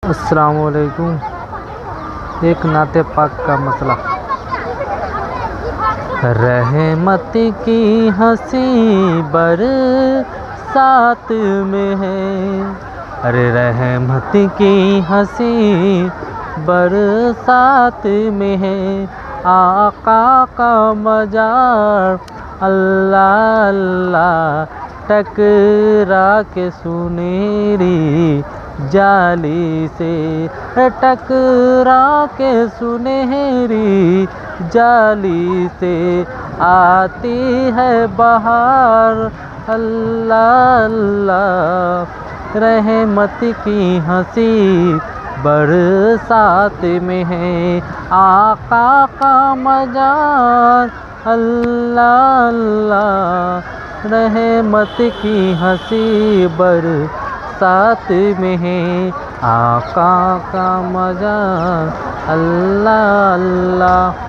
अस्सलाम वालेकुम। एक नाते पाक का मसला। रहमत की हंसी बरसात में है। अरे रहमत की हंसी बरसात में है। आका का मजार अल्लाह अल्लाह टकरा के सुनेरी जाली से, टकरा के सुनहरी जाली से आती है बहार अल्लाह अल्लाह। रहमत की हंसी बरसात में है। आका का मजार अल्लाह अल्लाह। रहमत की हंसी बरसात में है। आका का मजार अल्लाह अल्लाह।